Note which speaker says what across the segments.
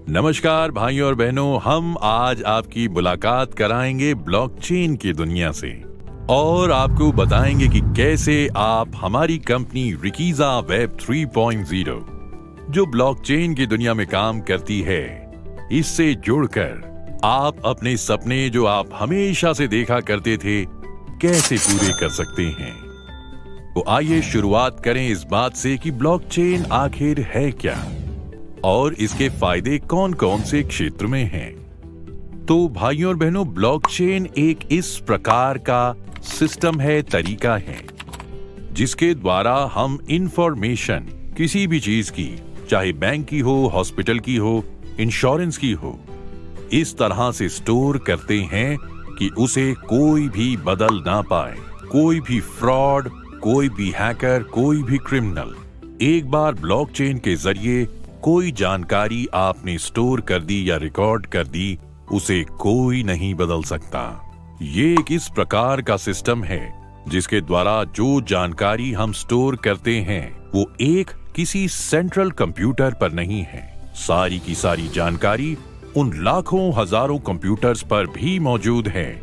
Speaker 1: नमस्कार भाइयों और बहनों, हम आज आपकी मुलाकात कराएंगे ब्लॉकचेन की दुनिया से और आपको बताएंगे कि कैसे आप हमारी कंपनी रिकीज़ा वेब 3.0 जो ब्लॉकचेन की दुनिया में काम करती है, इससे जुड़कर आप अपने सपने जो आप हमेशा से देखा करते थे, कैसे पूरे कर सकते हैं। तो आइए शुरुआत करें इस बात से कि ब्लॉकचेन आखिर है क्या और इसके फायदे कौन कौन से क्षेत्र में हैं। तो भाइयों और बहनों, ब्लॉकचेन एक इस प्रकार का सिस्टम है, तरीका है, जिसके द्वारा हम इंफॉर्मेशन किसी भी चीज की, चाहे बैंक की हो, हॉस्पिटल की हो, इंश्योरेंस की हो, इस तरह से स्टोर करते हैं कि उसे कोई भी बदल ना पाए। कोई भी फ्रॉड, कोई भी हैकर, कोई भी क्रिमिनल एक बार ब्लॉकचेन के जरिए कोई जानकारी आपने स्टोर कर दी या रिकॉर्ड कर दी, उसे कोई नहीं बदल सकता। ये एक इस प्रकार का सिस्टम है जिसके द्वारा जो जानकारी हम स्टोर करते हैं वो एक किसी सेंट्रल कंप्यूटर पर नहीं है। सारी की सारी जानकारी उन लाखों हजारों कंप्यूटर्स पर भी मौजूद है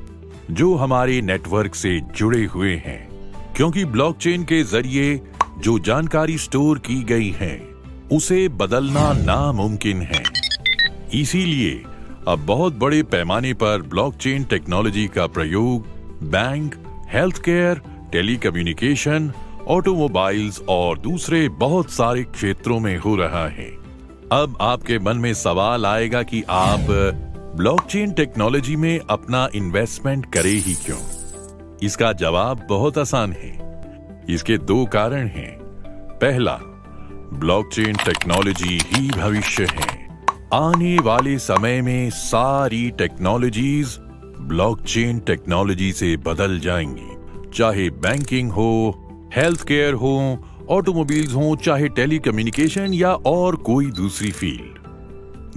Speaker 1: जो हमारे नेटवर्क से जुड़े हुए हैं, क्योंकि ब्लॉकचेन के जरिए जो जानकारी स्टोर की गई है उसे बदलना नामुमकिन है। इसीलिए अब बहुत बड़े पैमाने पर ब्लॉकचेन टेक्नोलॉजी का प्रयोग bank, health care, telecommunication, automobiles और दूसरे बहुत सारे क्षेत्रों में हो रहा है। अब आपके मन में सवाल आएगा कि आप ब्लॉकचेन टेक्नोलॉजी में अपना इन्वेस्टमेंट करें ही क्यों? इसका जवाब बहुत आसान है। इसके दो कारण हैं। पहला, ब्लॉकचेन टेक्नोलॉजी ही भविष्य है। आने वाले समय में सारी टेक्नोलॉजीज ब्लॉकचेन टेक्नोलॉजी से बदल जाएंगी, चाहे बैंकिंग हो, हेल्थ केयर हो, ऑटोमोबाइल्स हो, चाहे टेलीकम्युनिकेशन या और कोई दूसरी फील्ड।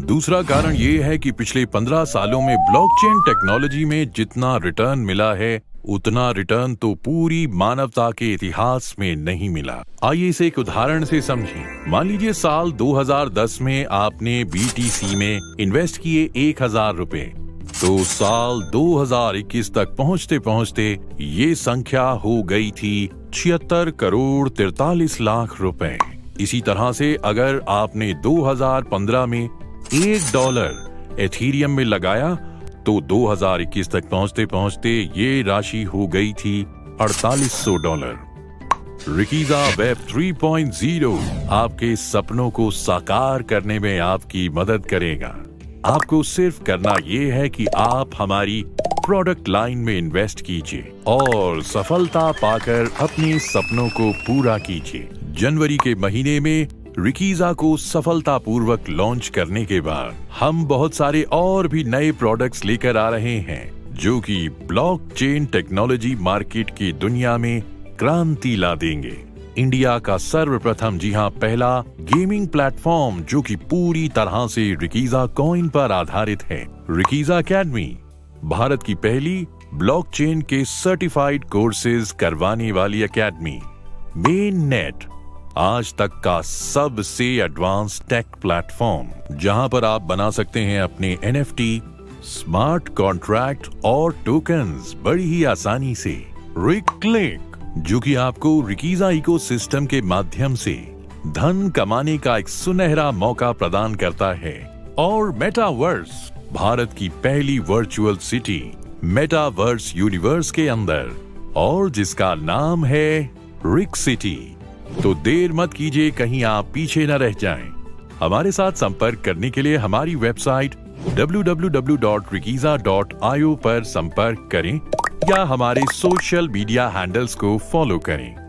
Speaker 1: दूसरा कारण यह है कि पिछले 15 सालों में ब्लॉकचेन टेक्नोलॉजी में जितना रिटर्न मिला है, उतना रिटर्न तो पूरी मानवता के इतिहास में नहीं मिला। आइए इसे एक उदाहरण से समझें। मान लीजिए साल 2010 में आपने BTC में इन्वेस्ट किए 1000 रुपए, तो साल 2021 तक पहुंचते पहुंचते ये संख्या हो गई थी 76 करोड़ 43 लाख रुपए। इसी तरह से अगर आपने 2015 में $1 एथीरियम में लगाया तो 2021 तक पहुंचते पहुंचते ये राशि हो गई थी $4800। रिकीज़ा वेब 3.0 आपके सपनों को साकार करने में आपकी मदद करेगा। आपको सिर्फ करना ये है कि आप हमारी प्रोडक्ट लाइन में इन्वेस्ट कीजिए और सफलता पाकर अपने सपनों को पूरा कीजिए। जनवरी के महीने में रिकीज़ा को सफलतापूर्वक लॉन्च करने के बाद हम बहुत सारे और भी नए प्रोडक्ट्स लेकर आ रहे हैं जो कि ब्लॉकचेन टेक्नोलॉजी मार्केट की दुनिया में क्रांति ला देंगे। इंडिया का सर्वप्रथम, जी हाँ, पहला गेमिंग प्लेटफॉर्म जो कि पूरी तरह से रिकीज़ा कॉइन पर आधारित है, रिकीज़ा एकेडमी, भारत की पहली ब्लॉकचेन के सर्टिफाइड कोर्सेज करवाने वाली एकेडमी, मेन नेट, आज तक का सबसे एडवांस टेक प्लेटफॉर्म जहां पर आप बना सकते हैं अपने NFT, स्मार्ट कॉन्ट्रैक्ट और टोकन्स बड़ी ही आसानी से। रिक्लिक, जो कि आपको रिकीज़ा इकोसिस्टम के माध्यम से धन कमाने का एक सुनहरा मौका प्रदान करता है। और मेटावर्स, भारत की पहली वर्चुअल सिटी मेटावर्स यूनिवर्स के अंदर, और जिसका नाम है रिक सिटी। तो देर मत कीजिए, कहीं आप पीछे न रह जाएं। हमारे साथ संपर्क करने के लिए हमारी वेबसाइट www.rikiza.io पर संपर्क करें या हमारे सोशल मीडिया हैंडल्स को फॉलो करें।